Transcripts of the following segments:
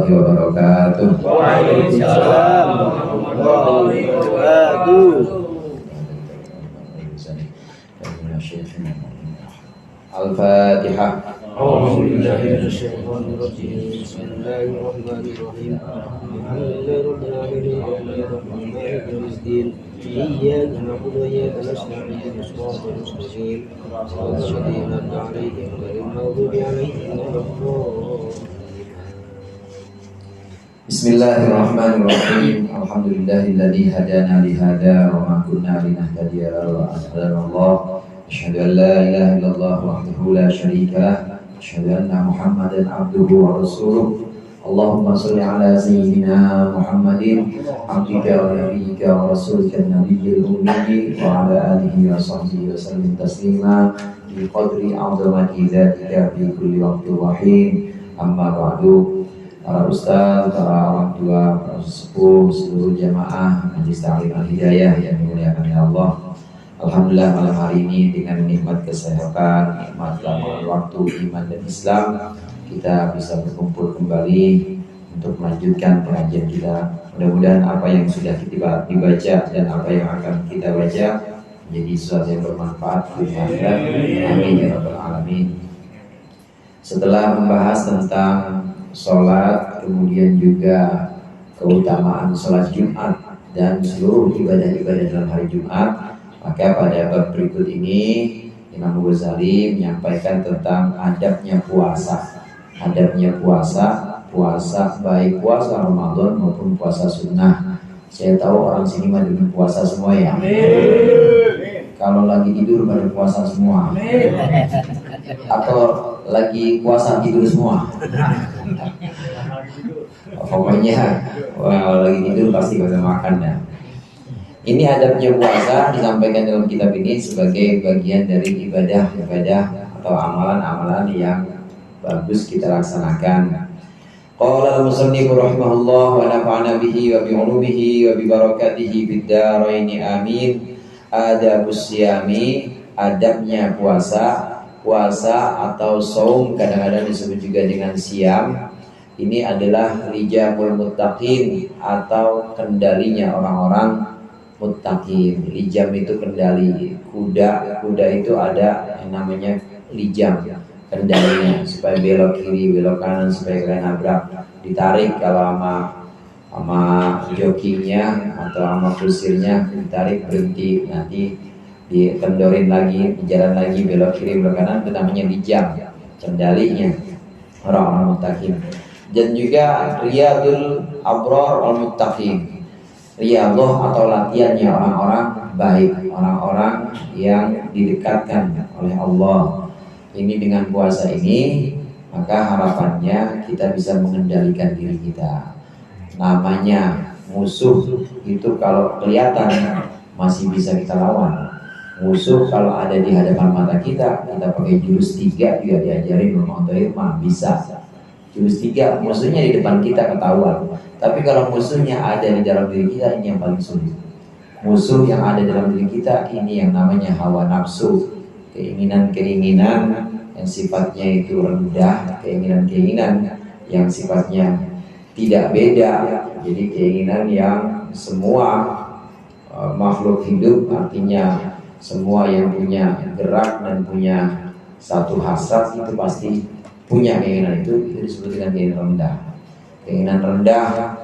warahmatullahi wabarakatuh. Waalaikumsalam warahmatullahi wabarakatuh. Al-Fatihah. Bismillahirrahmanirrahim. Alhamdulillahirrahmanirrahim. Iyyaka na'budu wa iyyaka nasta'in. Shiratal mustaqim. Shiratal ladzina an'amta 'alaihim ghairil maghdubi 'alaihim waladdallin. Bismillahirrahmanirrahim. Alhamdulillahilladzi hadana li hadza wa ma kunna linahtadiya laula an hadana Allah. Asyhadu an la ilaha illallah wahdahu la syarika lah. Asyhadu anna Muhammadan abduhu wa rasuluh. Allahumma shalli ala sayyidina Muhammadin abdika wa nabiyyika wa rasulika an-nabiyyil ummi wa ala alihi wa sahbihi wa sallim taslima bi qadri 'azamati dzatika fi kulli waqtin wa hin. Amma ba'du. Para ustaz, para orang tua, para sesepuh, seluruh jamaah Majelis Ta'lim Al-Hidayah yang dimuliakan oleh Allah. Alhamdulillah malam hari ini dengan nikmat kesehatan, nikmat lapangan waktu, iman dan Islam, kita bisa berkumpul kembali untuk melanjutkan pengajian kita. Mudah-mudahan apa yang sudah kita dibaca dan apa yang akan kita baca menjadi sesuatu yang bermanfaat di akhirat. Amin ya rabbal alamin. Setelah membahas tentang sholat, kemudian juga keutamaan sholat Jumat dan seluruh ibadah-ibadah dalam hari Jumat, maka pada bab berikut ini Imam Ghazali menyampaikan tentang adabnya puasa. Adabnya puasa, puasa baik puasa Ramadan maupun puasa sunnah. Saya tahu orang sini mah dengan puasa semua ya. Kalau lagi tidur pada puasa semua. Atau lagi puasa tidur semua. Pokoknya kalau lagi tidur pasti gak usah makan ya. Ini adabnya puasa disampaikan dalam kitab ini sebagai bagian dari ibadah-ibadah atau amalan-amalan yang bagus kita laksanakan. Qala al-musannif rahimahullah wa nafa'ana bihi wa bi 'ulumihi wa bi barakatihi fid dharain amin. Adabus siyami, adabnya puasa. Puasa atau saum kadang-kadang disebut juga dengan siam. Ini adalah lijamul muttaqin atau kendalinya orang-orang muttaqin. Lijam itu kendali kuda. Kuda itu ada yang namanya lijam, kendalinya supaya belok kiri, belok kanan, supaya kalian nabrak. Ditarik kalau sama jokinya atau sama kusirnya, ditarik berhenti, nanti dikendorin lagi, jalan lagi, belok kiri, belok kanan, itu namanya lijam, kendalinya orang-orang muttaqin. Dan juga riyadul abrar al muttaqin, riyadhah atau latihannya orang-orang baik, orang-orang yang didekatkan oleh Allah. Ini dengan puasa ini, maka harapannya kita bisa mengendalikan diri kita. Namanya musuh itu kalau kelihatan masih bisa kita lawan. Musuh kalau ada di hadapan mata kita pakai jurus 3 juga diajarin Imam Ghazali mah bisa. Jurus 3 musuhnya di depan kita ketahuan. Tapi kalau musuhnya ada di dalam diri kita, ini yang paling sulit. Musuh yang ada dalam diri kita ini yang namanya hawa nafsu, keinginan-keinginan yang sifatnya itu rendah, keinginan-keinginan yang sifatnya tidak beda. Jadi keinginan yang semua makhluk hidup, artinya semua yang punya gerak dan punya satu hasrat itu pasti punya keinginan itu disebut dengan keinginan rendah. Keinginan rendah,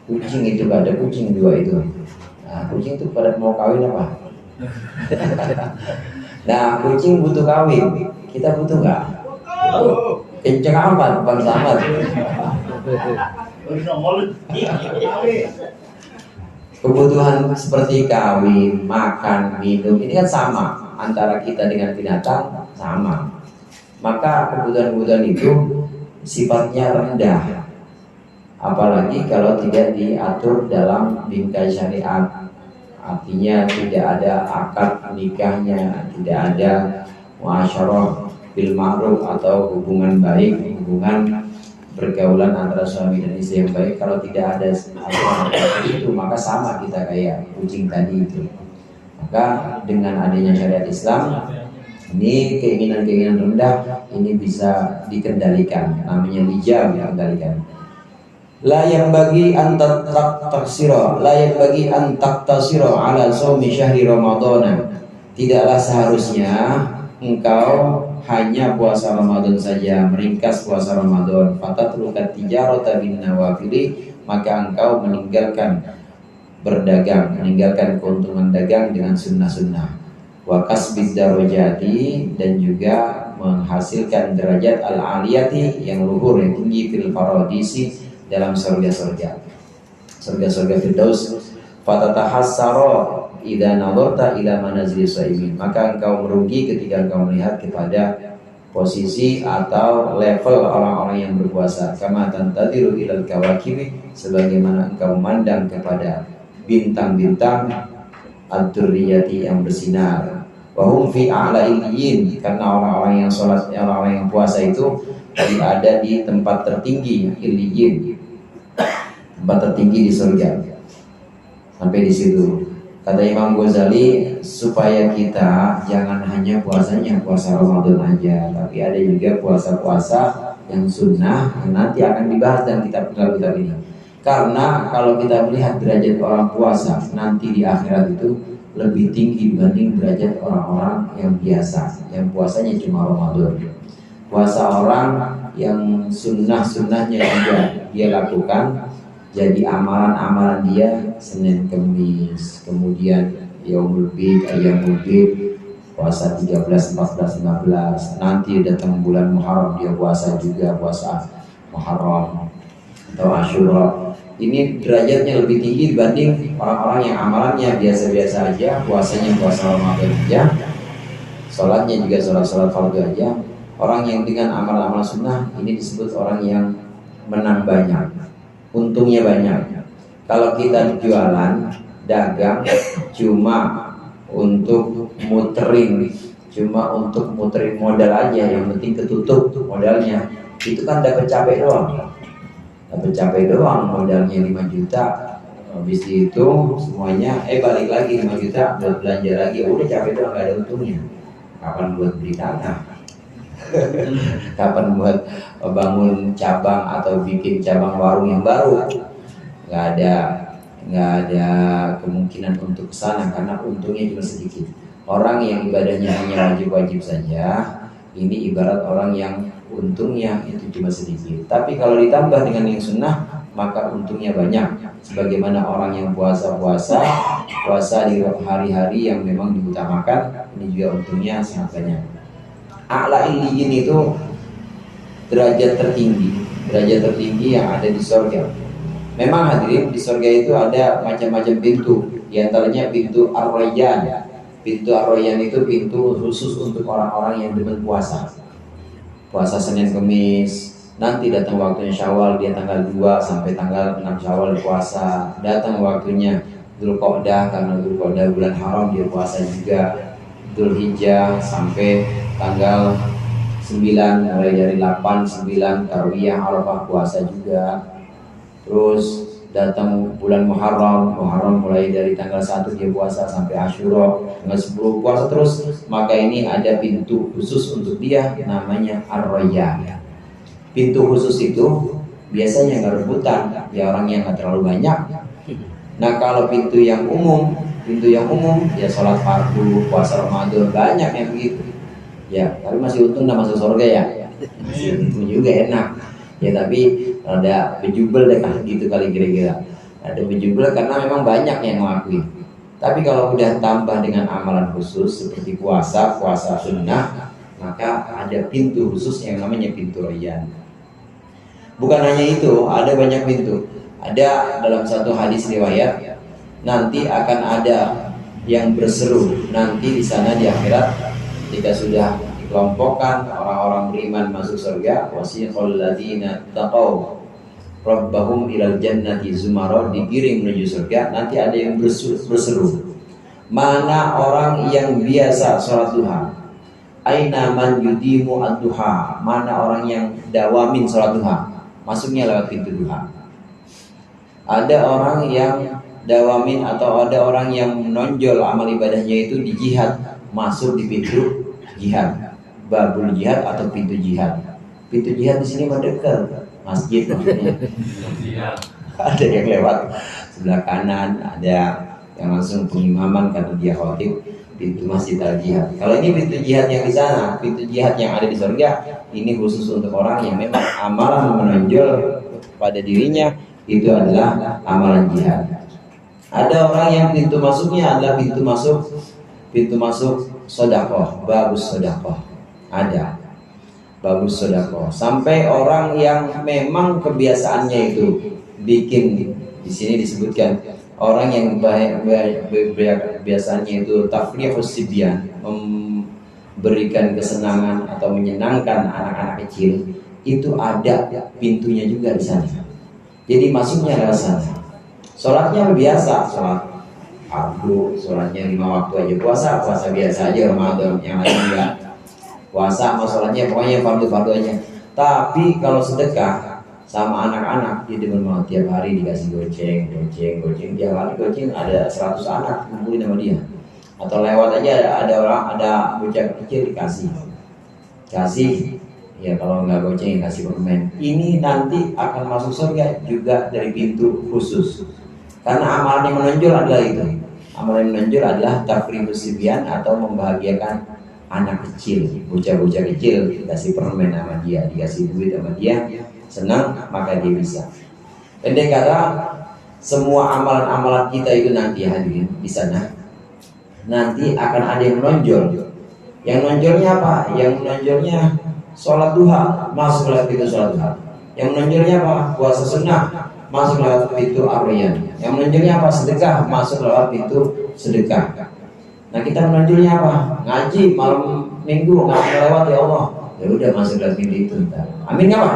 kucing itu ada kucing 2 itu. Nah, kucing itu pada mau kawin apa? Nah, kucing butuh kawin, kita butuh nggak? Kenceng amat, Bang Samad. Kebutuhan seperti kawin, makan, minum ini kan sama antara kita dengan binatang, sama. Maka kebutuhan-kebutuhan itu sifatnya rendah. Apalagi kalau tidak diatur dalam bingkai syariat. Artinya tidak ada akad nikahnya, tidak ada muasyarah bil ma'ruf atau hubungan baik, hubungan pergaulan antara suami dan istri yang baik. Kalau tidak ada aturan itu, maka sama kita kayak kucing tadi itu. Maka dengan adanya syariat Islam, ini keinginan-keinginan rendah ini bisa dikendalikan, namanya lijam, dikendalikan. La yanbaghi an taqtasira, la yanbaghi an taqtasira ala shaumi syahri Ramadhan. Tidaklah seharusnya engkau hanya puasa Ramadan saja, meringkas puasa Ramadan. Fatatrukat tijarata bin nawafili, maka engkau meninggalkan berdagang, meninggalkan keuntungan dagang dengan sunnah-sunnah. Wa kasbid darajati, dan juga menghasilkan derajat al-aliyati yang luhur, yang tinggi, fil faradisi, dalam surga-surga, surga-surga Firdaus. Fatatahassara idza nadarta ila manazil shaimin, maka engkau merugi ketika engkau melihat kepada posisi atau level orang-orang yang berpuasa. Kama tantadiru ilal kawakibi, sebagaimana engkau memandang kepada bintang-bintang ad-durriyati yang bersinar. Wahum fi a'la illiyin, karena orang-orang yang sholat, orang-orang yang puasa itu ada di tempat tertinggi, illiyin, tempat tertinggi di surga. Sampai di situ. Kata Imam Ghazali, supaya kita jangan hanya puasanya puasa Ramadan aja, tapi ada juga puasa-puasa yang sunnah yang nanti akan dibahas dalam kitab-kitab ini. Karena kalau kita melihat derajat orang puasa nanti di akhirat itu lebih tinggi dibanding derajat orang-orang yang biasa, yang puasanya cuma Ramadan. Puasa orang yang sunnah-sunnahnya juga dia lakukan, jadi amalan-amalan dia Senin Kemis, kemudian Yaumul Bid, Ayyamul Bid, puasa 13, 14, 15. Nanti datang bulan Muharram dia puasa juga, puasa Muharram atau Asyura. Ini derajatnya lebih tinggi dibanding orang-orang yang amalannya biasa-biasa aja, puasanya puasa Ramadan aja, sholatnya juga sholat-sholat fardu aja. Orang yang dengan amal-amal sunnah ini disebut orang yang menang banyak, untungnya banyak. Kalau kita jualan, dagang cuma untuk muterin, modal aja, yang penting ketutup modalnya, itu kan dapat capek doang, modalnya 5 juta, habis itu semuanya balik lagi 5 juta buat belanja lagi, udah capek doang, gak ada untungnya. Kapan buat beli tanah? Kapan buat bangun cabang atau bikin cabang warung yang baru? Nggak ada kemungkinan untuk kesana karena untungnya cuma sedikit. Orang yang ibadahnya hanya wajib-wajib saja, ini ibarat orang yang untungnya itu cuma sedikit. Tapi kalau ditambah dengan yang sunnah, maka untungnya banyak. Sebagaimana orang yang puasa di hari-hari yang memang diutamakan, ini juga untungnya sangat banyak. A'la illiyin itu derajat tertinggi yang ada di surga. Memang hadirin, di surga itu ada macam-macam pintu. Di antaranya pintu Ar-Rayyan. Pintu Ar-Rayyan itu pintu khusus untuk orang-orang yang demen puasa. Puasa Senin Kemis. Nanti datang waktunya Syawal, dia tanggal 2 sampai tanggal 6 Syawal puasa. Datang waktunya Dzulqa'dah, karena Dzulqa'dah bulan haram dia puasa juga. Dzulhijjah sampai tanggal 9, mulai dari 8, 9 Tarwiyah Arafah puasa juga. Terus datang bulan Muharram mulai dari tanggal 1 dia puasa sampai Asyura, tanggal 10 puasa terus. Maka ini ada pintu khusus untuk dia, namanya Ar-Rayyan. Pintu khusus itu biasanya nggak rebutan, ya orang yang nggak terlalu banyak. Nah kalau pintu yang umum ya sholat fardu, puasa Ramadan, banyak yang begitu. Ya, tapi masih untung nggak masuk surga ya. Masih untung juga enak. Ya tapi ada bejubel deh gitu kali kira-kira. Ada bejubel karena memang banyak yang ngelakuin. Tapi kalau udah tambah dengan amalan khusus seperti puasa sunnah, maka ada pintu khusus yang namanya pintu Rayyan. Bukan hanya itu, ada banyak pintu. Ada dalam satu hadis riwayat, nanti akan ada yang berseru nanti di sana di akhirat, ketika sudah dikelompokkan orang-orang beriman masuk surga, wasiqal ladzina taqaw rabbahum ilal jannati zumara, digiring menuju surga. Nanti ada yang berseru, mana orang yang biasa sholat duha, aina man yudimu ad-duha, mana orang yang dawamin sholat duha, masuknya lewat pintu duha. Ada orang yang dawamin atau ada orang yang menonjol amal ibadahnya itu di jihad, masuk di pintu jihad, babul jihad atau pintu jihad. Pintu jihad di sini mendekat, masjid maksudnya. Ada yang lewat sebelah kanan, ada yang langsung pengimaman karena dia khatib pintu masjid al-jihad. Kalau ini pintu jihad yang di sana, pintu jihad yang ada di surga, ini khusus untuk orang yang memang amalan menonjol pada dirinya itu adalah amalan jihad. Ada orang yang pintu masuknya adalah pintu masuk sedekah, bagus sedekah. Ada bagus sedekah. Sampai orang yang memang kebiasaannya itu bikin, di sini disebutkan orang yang biasanya itu tafrihus sibyan, memberikan kesenangan atau menyenangkan anak-anak kecil, itu ada pintunya juga di sana. Jadi masuknya lewat sana. Sholatnya biasa, sholat fardu, sholatnya 5 waktu aja. Puasa biasa aja, Ramadan yang lain enggak. Puasa sama sholatnya pokoknya fardu aja. Tapi kalau sedekah sama anak-anak, dia demen tiap hari dikasih goceng. Tiap hari goceng ada 100 anak kumpulin sama dia. Atau lewat aja ada bocah kecil dikasih. Ya kalau nggak goceng kasih permen. Ini nanti akan masuk surga juga dari pintu khusus. Karena amalan yang menonjol adalah itu. Amalan yang menonjol adalah tafrihus sibyan atau membahagiakan anak kecil, bocah-bocah kecil, dikasih permen sama dia, dikasih duit sama dia, senang maka dia bisa. Pendek kata, semua amalan-amalan kita itu nanti hadirin di sana nanti akan ada yang menonjol. Yang menonjolnya apa? Yang menonjolnya sholat duha, masuk lewat pintu sholat duha. Yang menonjolnya apa? Puasa sunnah, masuk lewat pintu ar-rayyan. Yang menonjolnya apa? Sedekah, masuk lewat pintu sedekah. Nah kita menonjolnya apa? Ngaji malam minggu nggak lewat ya Allah. Ya udah masuk lewat pintu itu. Amin nggak Pak?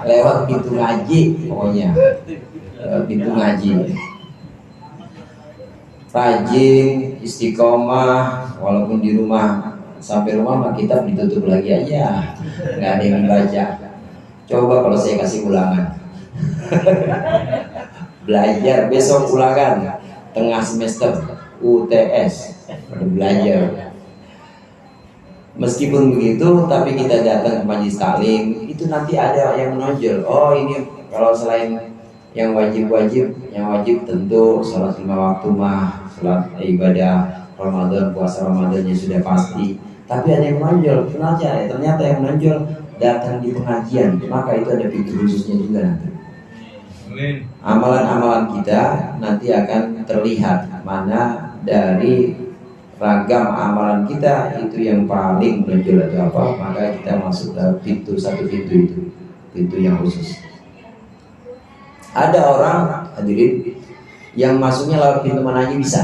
Lewat pintu ngaji pokoknya. Lewat pintu ngaji. Rajin, istiqomah, walaupun di rumah, sampai rumah mah kitab ditutup lagi aja, nggak ada yang dibaca. Coba kalau saya kasih ulangan, belajar besok ulangan, tengah semester UTS, belajar. Meskipun begitu, tapi kita datang ke majelis taklim, itu nanti ada yang menonjol. Oh ini kalau selain yang wajib tentu sholat 5 waktu mah, sholat ibadah Ramadan, puasa Ramadannya sudah pasti. Tapi ada yang menonjol, ternyata yang menonjol datang di pengajian, maka itu ada pintu khususnya juga nanti. Amalan-amalan kita nanti akan terlihat mana dari ragam amalan kita itu yang paling menonjol atau apa, maka kita masuk dalam satu pintu itu, pintu yang khusus. Ada orang hadirin yang masuknya lewat pintu mana aja bisa.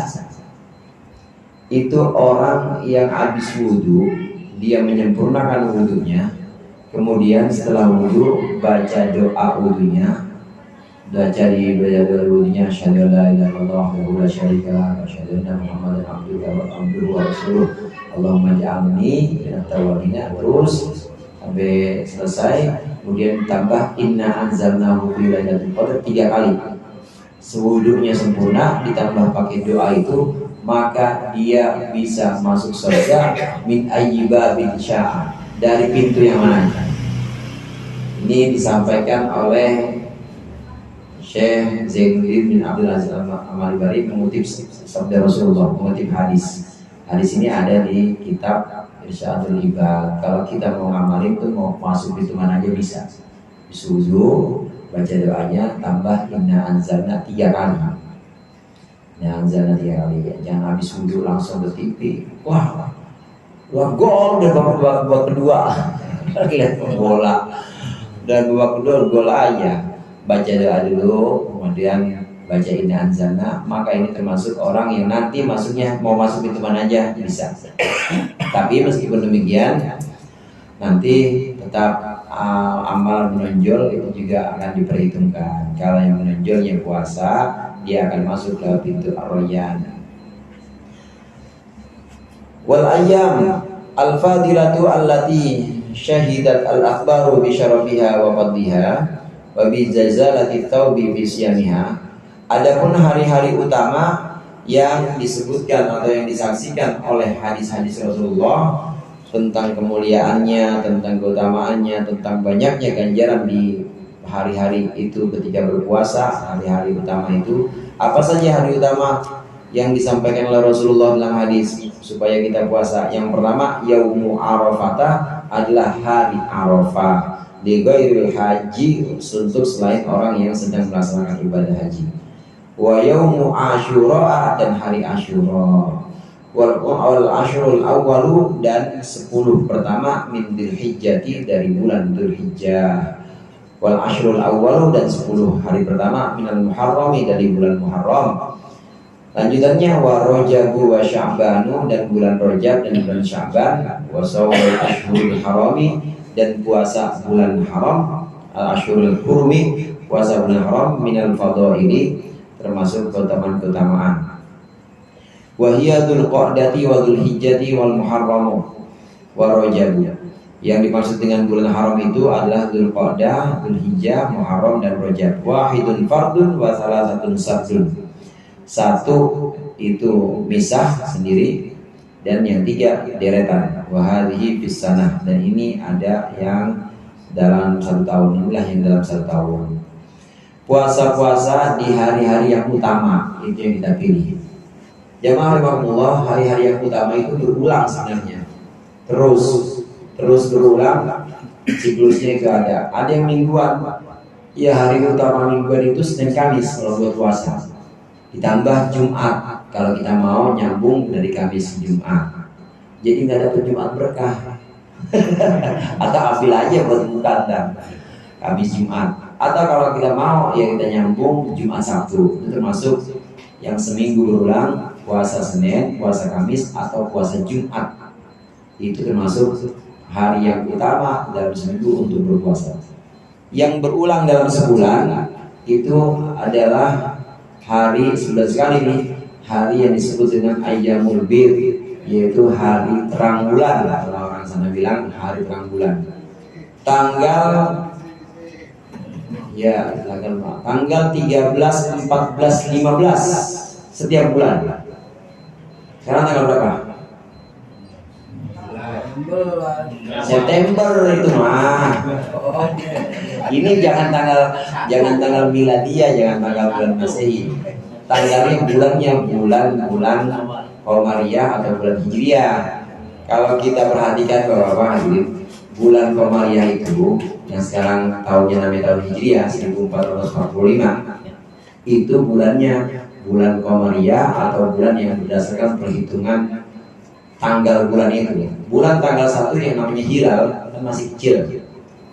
Itu orang yang habis wudhu, dia menyempurnakan wudhunya, kemudian setelah wudhu baca doa wudhunya, baca doa wudhunya, asyhadu an la ilaha illallah wa la syarika lah, asyhadu anna muhammadan abduhu wa rasuluh, Allahumma ja'alni minat tawabina, terus sampai selesai. Kemudian tambah inna anzalnahu fi lailatul qadar 3 kali. Sewudunya sempurna ditambah pakai doa itu, maka dia bisa masuk surga min ayyibabin sya'a, dari pintu yang mana. Ini disampaikan oleh Syekh Zainuddin bin Abdul Aziz Al-Malibari mengutip sabda Rasulullah, mengutip hadis. Hadis ini ada di kitab Irsyadul Ibad. Kalau kita mau ngamalin itu mau masuk pintu mana aja bisa. Disuruh baca doanya, tambah inna anzalna 3 kali. Inna anzalna 3 kali. Jangan habis wudhu langsung ke TV. Wah gol dan babak kedua. Lihat bola. Dan babak kedua gol aja. Baca doa dulu, kemudian baca inna anzalna, maka ini termasuk orang yang nanti masuknya mau masuk pintu mana aja bisa. Tapi meskipun demikian, nanti tetap amal menonjol itu juga akan diperhitungkan. Kalau yang menonjolnya puasa, dia akan masuk ke pintu ar-rayyan. Wal ayyam al-fadilatu allati syahidat al-akhbaru bi syarafiha wa fadliha wa bi jazalati thawbi fi siyamiha. Adapun hari-hari utama yang disebutkan atau yang disaksikan oleh hadis-hadis Rasulullah tentang kemuliaannya, tentang keutamaannya, tentang banyaknya ganjaran di hari-hari itu ketika berpuasa, hari-hari utama itu. Apa saja hari utama yang disampaikan oleh Rasulullah dalam hadis supaya kita puasa? Yang pertama, Yaumu Arafah adalah hari Arafah, di ghairil haji, untuk selain orang yang sedang melaksanakan ibadah haji. Wa Yaumu Asyura, dan hari Asyura. Wal asyrul awwalu, dan 10 pertama min Dzulhijjati, dari bulan Dzulhijjah. Wal asyrul awwalu, dan 10 hari pertama minal muharrami, dari bulan Muharram. Lanjutannya wa Rajabu wa Sya'banu, dan bulan Rajab dan bulan Sya'ban. Wa sawmul ashhuril harami, dan puasa bulan haram. Al ashhurul hurumi, puasa bulan haram. Minal fadhaili, termasuk keutamaan-keutamaan. Wa hiya Dzulqa'dati wa Dzulhijjati wal Muharram wa Rajab. Yang dimaksud dengan bulan haram itu adalah Dzulqa'dah, Dzulhijjah, Muharram, dan Rajab. Wahidun fardun wa salasatun sardun. Satu itu misah sendiri, dan yang 3 deretan. Wa hadhihi fis sanah, dan ini ada yang dalam 1 tahun. Inilah yang dalam 1 tahun. Puasa-puasa di hari-hari yang utama itu yang kita pilih. Jamaah rahimakumullah, hari-hari yang utama itu berulang sebenarnya. Terus berulang, siklusnya itu ada. Ada yang mingguan. Ya, hari utama mingguan itu Senin Kamis kalau buat puasa. Ditambah Jumat kalau kita mau nyambung dari Kamis ke Jumat. Jadi nggak dapat Jumat berkah. Atau ambil aja buat bukan Kamis Jumat. Atau kalau kita mau ya kita nyambung Jumat Sabtu. Itu termasuk yang seminggu berulang. Puasa Senin, puasa Kamis, atau puasa Jumat. Itu termasuk hari yang utama dalam seminggu untuk berpuasa. Yang berulang dalam sebulan itu adalah hari 11 kali nih, hari yang disebut dengan Ayyamul Bir, yaitu hari terang bulan. Kalau orang sana bilang hari terang bulan. Tanggal 13, 14, 15 setiap bulan. Sekarang tanggal berapa? September itu mah. Ini jangan tanggal miladia, jangan tanggal bulan Masehi. Tanggalnya bulan Qamariyah atau bulan Hijriah. Kalau kita perhatikan Bapak-bapak hadirin, bulan Qamariyah itu yang sekarang tahunnya namanya tahun Hijriah 1445, itu bulannya bulan Qamariyah atau bulan yang berdasarkan perhitungan tanggal bulan itu. Bulan tanggal 1 yang namanya hilal kan masih kecil.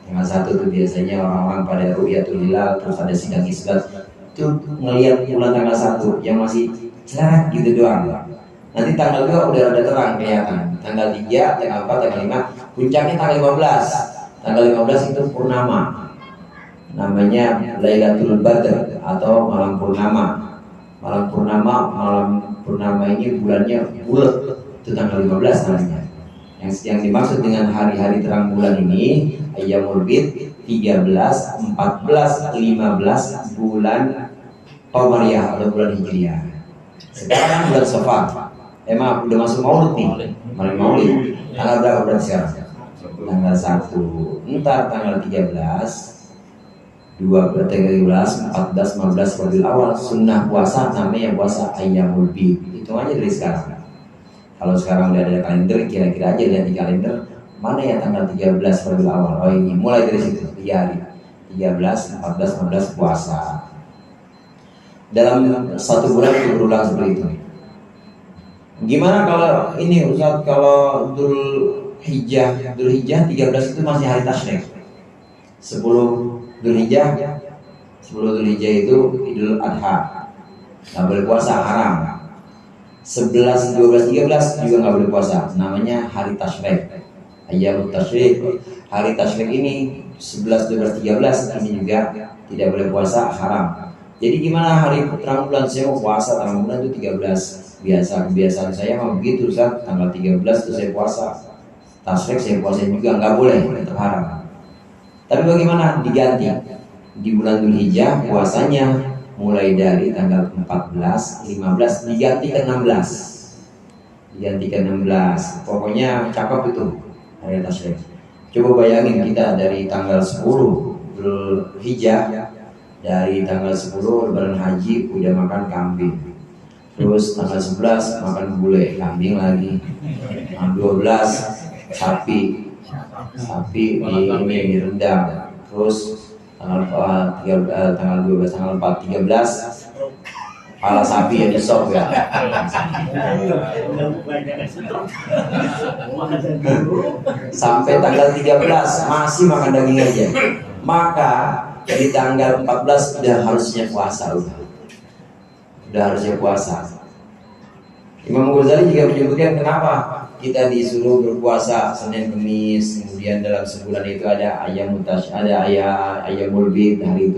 Tanggal 1 itu biasanya orang-orang pada ru'yatul hilal, terus ada sidang isbat. Itu ngelihat bulan tanggal 1 yang masih cerah gitu doang. Nanti tanggal 2 udah ada terang kelihatan. Tanggal 3, tanggal 4, tanggal 5, puncaknya tanggal 15. Tanggal 15 itu purnama. Namanya Lailatul Badr atau malam purnama. Malam purnama ini bulannya bulat, itu tanggal 15 namanya. Yang dimaksud dengan hari-hari terang bulan ini Ayyamul Bid 13, 14, 15 bulan Qamariyah atau bulan Hijriah. Sekarang bulan Safar. Maaf, udah masuk Maulid nih. Maulid. Tanggal berapa berarti sekarang? Tanggal 1. Ntar tanggal 13, 14, 15 Rabiul Awal, sunnah puasa namanya puasa Ayyamul Bid. Hitung aja dari sekarang. Kalau sekarang udah ada kalender, kira-kira aja lihat di kalender mana ya tanggal 13 Rabiul Awal. Oh ini, mulai dari situ 3 hari. 13, 14, 15 puasa. Dalam 1 bulan itu berulang seperti itu. Gimana kalau ini Ustaz, kalau Dzulhijjah 13 itu masih hari tasyrik. 10 Dzulhijjah itu Idul Adha, nggak boleh puasa, haram. 11, 12, 13 juga nggak boleh puasa, namanya hari tasyrik, Ayyamut Tasyrik. Hari tasyrik ini 11, 12, 13 ini juga tidak boleh puasa, haram. Jadi gimana hari terang bulan saya mau puasa terang bulan itu 13. Kebiasaan saya mah begitu Ustaz, tanggal 13 itu saya puasa. Tasyrik saya puasa juga nggak boleh, tetap haram. Tapi bagaimana diganti? Di bulan Dzulhijjah puasanya mulai dari tanggal 14, 15 diganti ke 16. Pokoknya cakep itu. hari tasyrik. Coba bayangin kita dari tanggal 10 Dzulhijjah, dari tanggal 10 lebaran haji udah makan kambing. Terus tanggal 11 makan gulai kambing lagi. Tanggal 12 sapi ini direndam. Terus tanggal 12 tanggal 4 13 kepala sapi yang disop ya. Sampai tanggal 13 masih makan daging aja. Maka dari tanggal 14 udah harusnya puasa udah harusnya puasa. Imam Ghazali juga menyebutkan kenapa kita disuruh berpuasa Senin Kamis, kemudian dalam sebulan itu ada ayamul bid, hari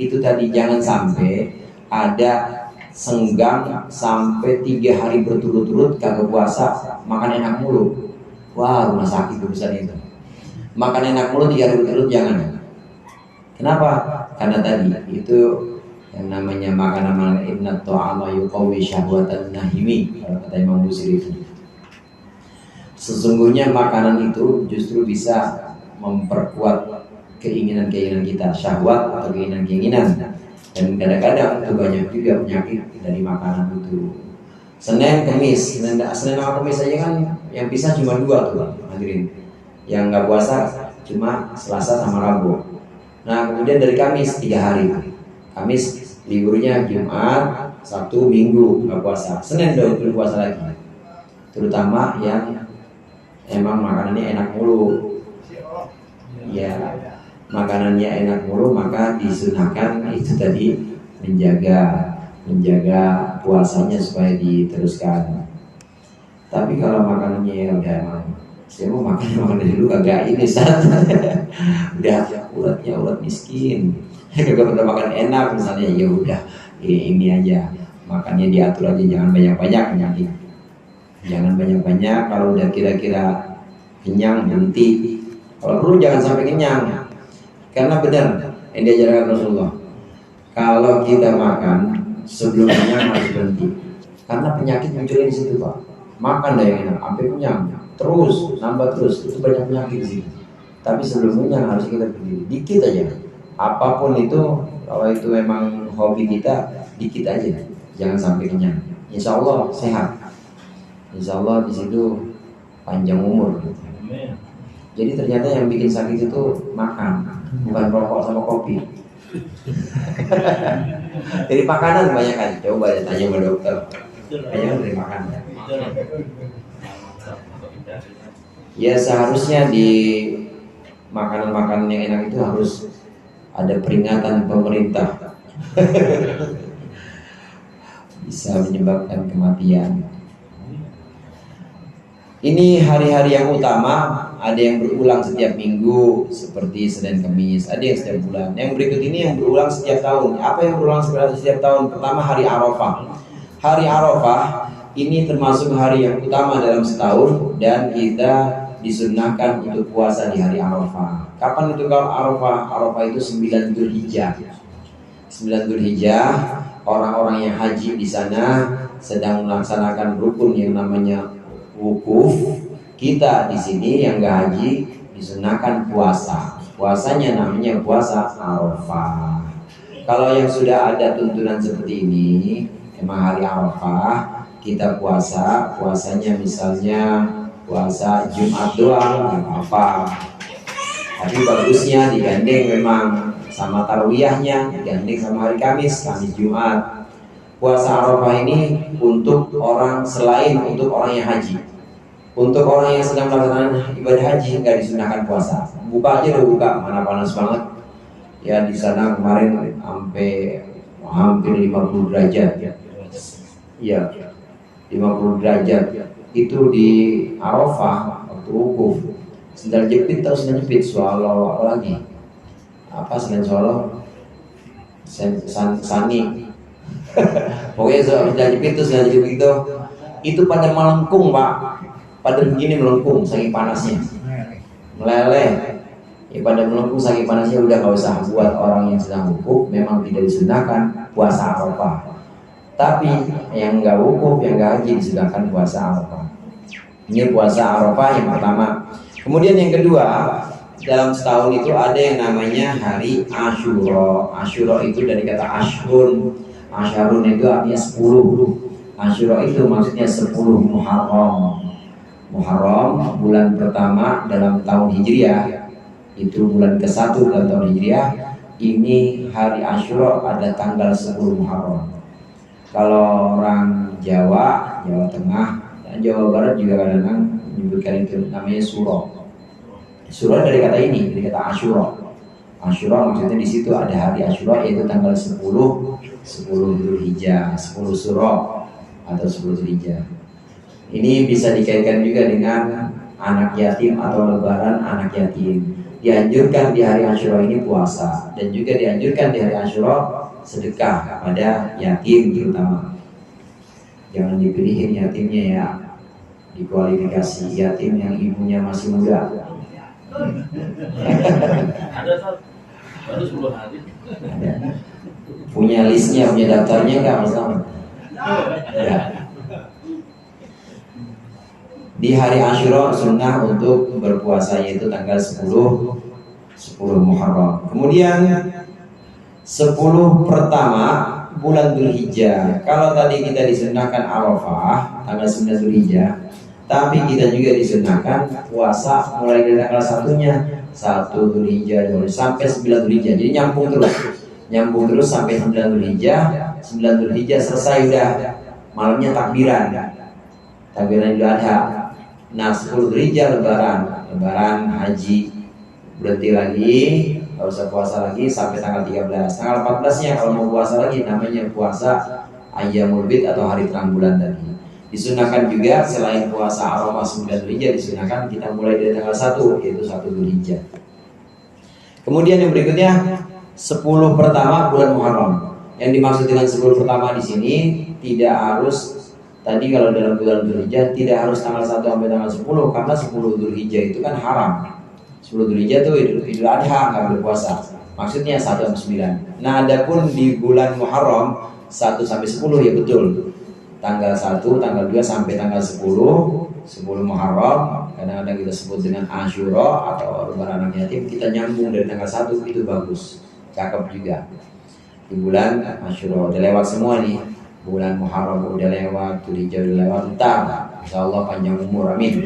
itu tadi jangan sampai ada senggang sampai 3 hari berturut-turut kagak puasa makan enak mulu. Wah, rumah sakit urusan itu. Makan enak mulu 3 hari berturut jangan. Kenapa? Karena tadi itu yang namanya makanan inna ta'ama yuqawwi syahwatan nahimi, kalau kata Imam Busiri itu. Sesungguhnya makanan itu justru bisa memperkuat keinginan-keinginan kita, syahwat atau keinginan-keinginan. Dan kadang-kadang itu banyak juga penyakit dari makanan itu. Senin Kamis sama Kamis aja kan yang pisah cuma 2 tuh hadirin. Yang nggak puasa cuma Selasa sama Rabu. Nah kemudian dari Kamis 3 hari. Kamis liburnya Jumat, Sabtu, Minggu nggak puasa. Senin udah puasa lagi. Terutama yang emang makanannya enak mulu. Ya, makanannya enak mulu maka disunahkan itu tadi menjaga puasanya supaya diteruskan. Tapi kalau makanannya udah saya mau makan dari dulu kagak ini udah urat miskin, kagak pernah makan enak misalnya, ya udah ini aja makannya diatur aja, jangan banyak-banyak. Jangan banyak-banyak, kalau udah kira-kira kenyang berhenti. Kalau perlu jangan sampai kenyang. Karena benar yang diajarkan Rasulullah, kalau kita makan sebelum kenyang harus berhenti. Karena penyakit muncul di situ, Pak. Makan dah yang enak sampai kenyang, terus nambah terus, itu banyak penyakit di situ. Tapi sebelum kenyang harus kita berdiri dikit aja. Apapun itu, kalau itu memang hobi kita, dikit aja, jangan sampai kenyang. Insya Allah sehat. Insya Allah di situ panjang umur. Jadi ternyata yang bikin sakit itu makan, bukan rokok sama kopi. Dari makanan banyak kan. Coba tanya sama dokter. Kayaknya dari makanan. Ya seharusnya di makanan-makanan yang enak itu harus ada peringatan pemerintah. Bisa menyebabkan kematian. Ini hari-hari yang utama, ada yang berulang setiap minggu seperti Senin Kamis, ada yang setiap bulan. Yang berikut ini yang berulang setiap tahun. Apa yang berulang setiap tahun? Pertama hari Arafah. Hari Arafah ini termasuk hari yang utama dalam setahun dan kita disunnahkan untuk puasa di hari Arafah. Kapan itu kalau Arafah? Arafah itu 9 Dzulhijjah. 9 Dzulhijjah, orang-orang yang haji di sana sedang melaksanakan rukun yang namanya wukuf. Kita di sini yang nggak haji disunahkan puasa. Puasanya namanya puasa Arafah. Kalau yang sudah ada tuntunan seperti ini, emang hari Arafah kita puasanya misalnya puasa Jumat doang, nggak apa-apa. Tapi bagusnya digandeng memang sama tarawiyahnya, digandeng sama hari Kamis Jumat. Puasa Arafah ini untuk orang selain untuk orang yang haji. Untuk orang yang sedang melaksanakan ibadah haji nggak disunahkan puasa. Buka aja udah buka, mana panas banget. Ya di sana kemarin sampai hampir 50 derajat. Ya, 50 derajat. Itu di Arafah waktu wukuf. Sendal jepit atau sendal jepit swallow apa lagi? Apa sendal swallow? Sani. Pokoknya sendal jepit itu pada melengkung, Pak. Pada begini melengkung saking panasnya, meleleh. Ya pada melengkung saking panasnya udah gak usah buat orang yang sedang wukuf. Memang tidak disunahkan puasa Arafah. Tapi yang gak wukuf, yang gak haji disunahkan puasa Arafah. Ini puasa Arafah yang pertama. Kemudian yang kedua, dalam setahun itu ada yang namanya hari Asyura. Asyura itu dari kata Ashurun. Asyarun itu artinya 10. Asyura itu maksudnya 10 Muharram. Muharram bulan pertama dalam tahun Hijriah, itu bulan ke-1 dalam tahun Hijriah. Ini hari Asyura ada tanggal 10 Muharram. Kalau orang Jawa, Jawa Tengah, dan Jawa Barat juga kadang-kadang menyebutkan itu namanya Suro. Suro dari kata ini, dari kata Asyura. Asyura maksudnya di situ ada hari Asyura, yaitu tanggal 10 Dzulhijjah, 10 Suro atau 10 Dzulhijjah. Ini bisa dikaitkan juga dengan anak yatim atau lebaran anak yatim. Dianjurkan di hari Asyura ini puasa, dan juga dianjurkan di hari Asyura sedekah pada yatim terutama. Jangan dipilihin yatimnya ya, dikualifikasi yatim yang ibunya masih muda. Ada baru 10 hari. Ada. Punya listnya, punya daftarnya nggak masalah. Ya. Di hari Asyura sunnah untuk berpuasa, yaitu tanggal 10 Muharram. Kemudian 10 pertama bulan Dzulhijjah. Kalau tadi kita disunahkan Arafah tanggal 9 Dzulhijjah, tapi kita juga disunahkan puasa mulai dari tanggal 1-nya, 1 Dzulhijjah sampai 9 Dzulhijjah. Jadi nyambung terus sampai 9 Dzulhijjah. 9 Dzulhijjah selesai udah, malamnya takbiran Idul Adha. Nah 10 Dzulhijjah lebaran haji, berhenti lagi, nggak usah puasa lagi sampai tanggal 13. Tanggal 14-nya kalau mau puasa lagi, namanya puasa Ayyamul Bid atau hari terang bulan tadi. Disunahkan juga selain puasa Arafah 9 Dzulhijjah, disunahkan kita mulai dari tanggal 1, yaitu 1 Dzulhijjah. Kemudian yang berikutnya 10 pertama bulan Muharram. Yang dimaksud dengan 10 pertama di sini tidak harus, tadi kalau dalam bulan Dzulhijjah tidak harus tanggal 1 sampai tanggal 10, karena 10 Dzulhijjah itu kan haram. 10 Dzulhijjah itu Idul Adha, nggak berpuasa. Maksudnya 1 sampai 9. Nah, adapun di bulan Muharram 1 sampai 10 ya betul. Tanggal 1, tanggal 2 sampai tanggal 10 Muharram, kadang-kadang kita sebut dengan Asyura atau lebaran anak yatim, kita nyambung dari tanggal 1, itu bagus, cakep juga. Di bulan Asyura udah lewat semua nih, bulan Muharram udah lewat, Dzulhijjah udah lewat, ntar insyaallah panjang umur, amin.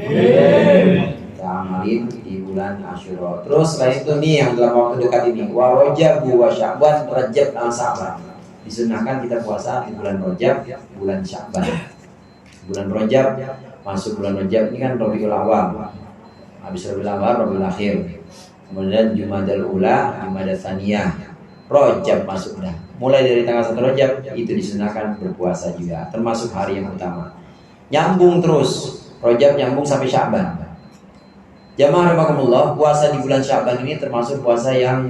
Kita amalin di bulan Asyura. Terus selain itu nih yang dalam waktu dekat ini, wa Rajab wa Sya'ban, Rajab dan Sya'ban. Disunahkan kita puasa di bulan Rajab, bulan Sya'ban. Bulan Rajab, masuk bulan Rajab ini kan Rabiul Awal. Habis Rabiul Awal, Rabiul Akhir. Kemudian Jumadal Ula, Jumadal Tsaniyah. Rajab masuk dah. Mulai dari tanggal 1 Rajab itu disunahkan berpuasa juga, termasuk hari yang utama. Nyambung terus, Rajab nyambung sampai Sya'ban. Jamaah rahimakumullah, puasa di bulan Sya'ban ini termasuk puasa yang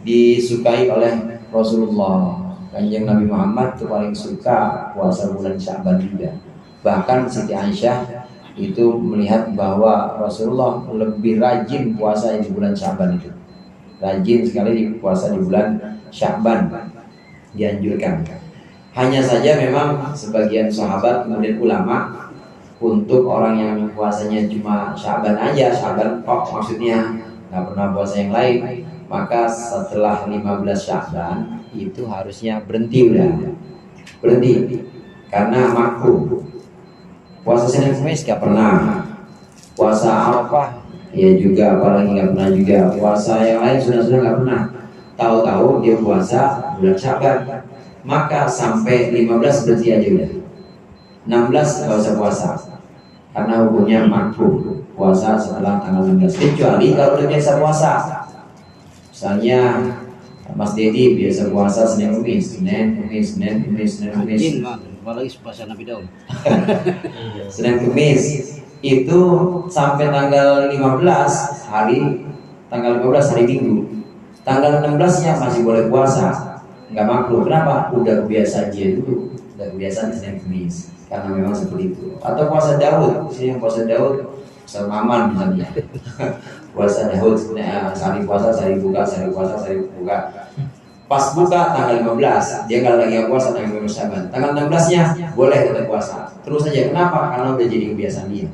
disukai oleh Rasulullah. Kanjeng Nabi Muhammad itu paling suka puasa bulan Sya'ban juga. Bahkan Siti Aisyah itu melihat bahwa Rasulullah lebih rajin puasa di bulan Sya'ban itu. Rajin sekali puasa di bulan Sya'ban, dianjurkan. Hanya saja memang sebagian sahabat kemudian ulama, untuk orang yang puasanya cuma Sya'ban aja, Sya'ban maksudnya nggak pernah puasa yang lain, maka setelah 15 Sya'ban itu harusnya berhenti karena makruh. Puasa Senin Kamis gak pernah, puasa Arafah ya juga apalagi gak pernah juga, puasa yang lain sudah gak pernah. Tahu-tahu dia puasa bulan Sya'ban, maka sampai 15 berhenti aja udah. 16 gak usah puasa karena hukumnya makruh puasa setelah tanggal 16, kecuali kalau udah biasa puasa. Misalnya Mas Dedi biasa puasa Senin Kamis, Senin Kamis. Apalagi puasa Nabi Daud. Senin Kamis itu sampai tanggal 15 hari, tanggal 15 hari Minggu. Tanggal 16-nya masih boleh puasa, nggak makruh. Kenapa? Udah kebiasaan dia dulu, udah kebiasaan Senin Kamis. Karena memang seperti itu. Atau puasa Daud, sini yang puasa Daud, puasa Maman misalnya. Puasa Daud, sehari puasa, sehari buka, sehari puasa, sehari buka. Pas buka tanggal 15, dia kalau lagi puasa tanggal 15 Sya'ban. Tanggal 16-nya boleh kita puasa. Terus saja. Kenapa? Karena udah jadi kebiasaan dia.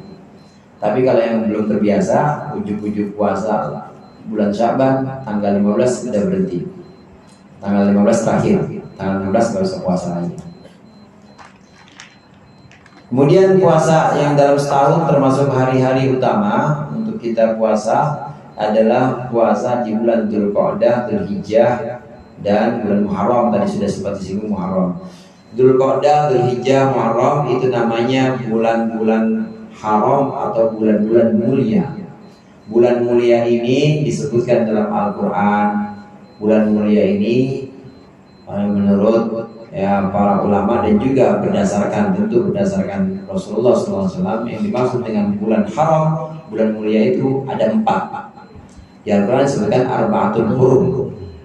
Tapi kalau yang belum terbiasa, ujuk-ujuk puasa bulan Syaban, tanggal 15 sudah berhenti. Tanggal 15 terakhir, tanggal 16 baru bisa puasa lagi. Kemudian puasa yang dalam setahun termasuk hari-hari utama untuk kita puasa adalah puasa di bulan Dzulqa'dah, Dzulhijjah, dan bulan Muharram. Tadi sudah sempat disinggung Muharram. Dzulqa'dah, Dzulhijjah, Muharram itu namanya bulan-bulan haram atau bulan-bulan mulia. Bulan mulia ini disebutkan dalam Al-Quran. Bulan mulia ini menurut para ulama dan juga berdasarkan Rasulullah SAW, yang dimaksud dengan bulan haram, bulan mulia itu ada 4. Di Al-Quran disebutkan arba'atul hurum.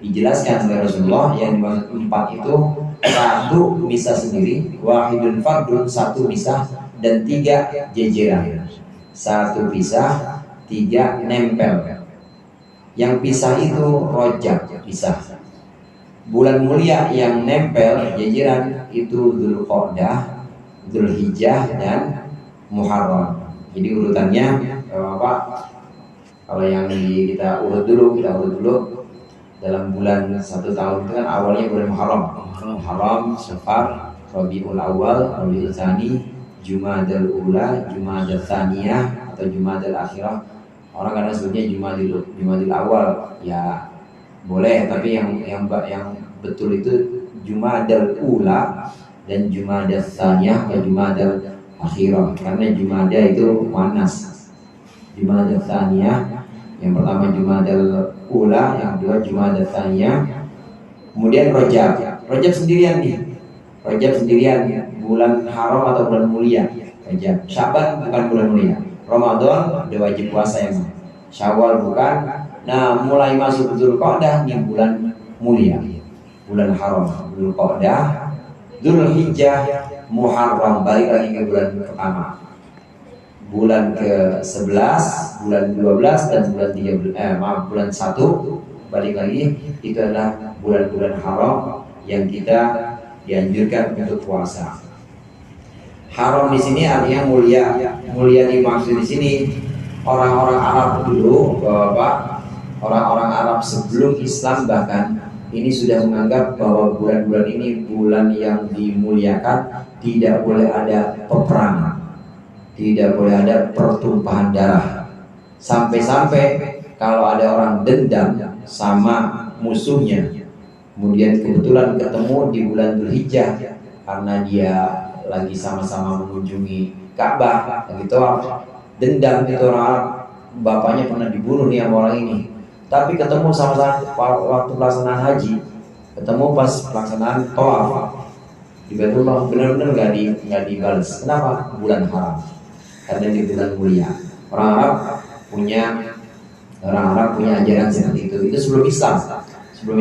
Dijelaskan oleh Rasulullah yang dimaksud 4 itu 1 misah sendiri, wahidun fardun 1 misah, dan 3 jejeran. 1 pisah, 3 nempel. Yang pisah itu rojab, pisah. Bulan mulia yang nempel jejeran itu Dzulqa'dah, Dzulhijjah, dan Muharram. Jadi urutannya apa? Kalau yang kita urut dulu dalam bulan 1 tahun itu kan awalnya bulan Muharram, Safar, Rabiul Awal, Rabiul Tsani, Jumadal Ula, Jumadal Tsaniyah atau Jumadal Akhirah. Orang kadang sebutnya Jumadil Awal, ya boleh, tapi yang betul itu Jumadal Ula dan Jumadal Tsaniyah atau Jumadal Akhirah, karena Jumada itu manas. Jumadal Tsaniyah, yang pertama Jumadal Ula, yang kedua Jumadal Tsaniyah. Kemudian Rajab sendirian nih. Rajab sendirian, bulan haram atau bulan mulia. Rajab. Syaban bukan bulan mulia. Ramadan udah wajib puasa emang. Syawal bukan. Nah, mulai masuk Dzulqa'dah nih bulan mulia. Bulan haram, Dzulqa'dah, Dzulhijjah, Muharram. Balik lagi ke bulan pertama. Bulan ke-11, bulan 12 dan bulan 13, bulan 1 balik lagi, itu adalah bulan-bulan haram yang kita dianjurkan untuk puasa. Haram di sini artinya mulia. Mulia dimaksud di sini orang-orang Arab dulu, Bapak, orang-orang Arab sebelum Islam bahkan ini sudah menganggap bahwa bulan-bulan ini bulan yang dimuliakan, tidak boleh ada peperangan, tidak boleh ada pertumpahan darah. Sampai-sampai kalau ada orang dendam sama musuhnya, kemudian kebetulan ketemu di bulan Dzulhijjah karena dia lagi sama-sama mengunjungi Ka'bah, gitu, dendam itu orang, bapaknya pernah dibunuh nih sama orang ini, tapi ketemu sama-sama waktu pelaksanaan haji, ketemu pas pelaksanaan tawaf di Baitullah, benar-benar nggak dibalas. Kenapa? Bulan haram, karena di bulan mulia. Orang Arab punya ajaran seperti itu. Itu sebelum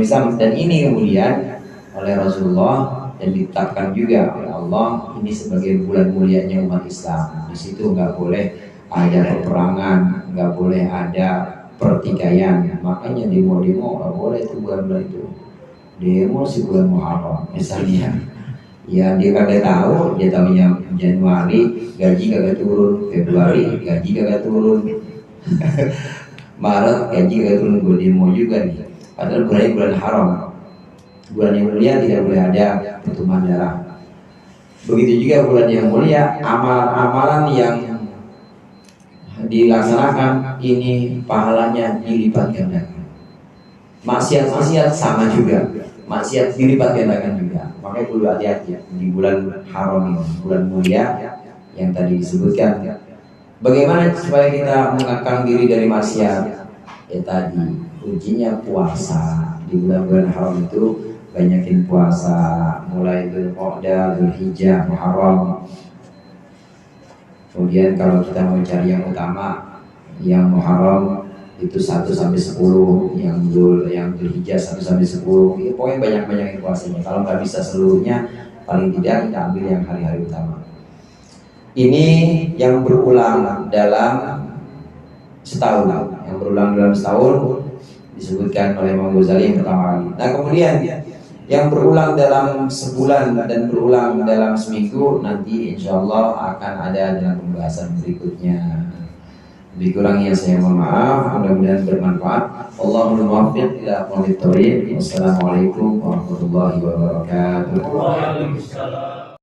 Islam, dan ini kemudian oleh Rasulullah dan ditetapkan juga oleh Allah ini sebagai bulan mulianya umat Islam. Di situ nggak boleh ada peperangan, nggak boleh ada pertikaian. Makanya demo-demo nggak boleh itu bulan-bulan itu. Demo si bulan Muharram misalnya, ya dia kagak tahu, dia tahunya Januari gaji kagak turun, Februari gaji kagak turun, Maret gaji kagak turun, gue demo juga nih. Padahal bulan haram, bulan yang mulia tidak boleh ada pertumpahan darah. Begitu juga bulan yang mulia, amalan-amalan yang dilaksanakan ini pahalanya dilipat gandakan. Maksiat sama juga, maksiat dilipat gandakan juga. Makanya perlu hati-hati di bulan haram ini, bulan mulia yang tadi disebutkan. Bagaimana supaya kita mengekang diri dari maksiat? Ya tadi kuncinya puasa. Di bulan-bulan haram itu banyakin puasa, mulai Dzulqa'dah, Dzulhijjah, Muharram. Kemudian kalau kita mau cari yang utama, yang Muharram itu 1 sampai 10, yang Dzulhijjah 1 sampai 10. Ya, pokoknya banyak-banyakin puasanya. Kalau nggak bisa seluruhnya, paling tidak kita ambil yang hari-hari utama. Ini yang berulang dalam setahun, disebutkan oleh Imam Ghazali yang pertama kali. Nah kemudian yang berulang dalam sebulan dan berulang dalam seminggu, nanti insya Allah akan ada dalam pembahasan berikutnya. Lebih kurangnya saya mohon maaf, mudah-mudahan bermanfaat. Allahumma muwaffiq ila aqwamit thoriq. Wassalamualaikum warahmatullahi wabarakatuh. Waalaikumsalam.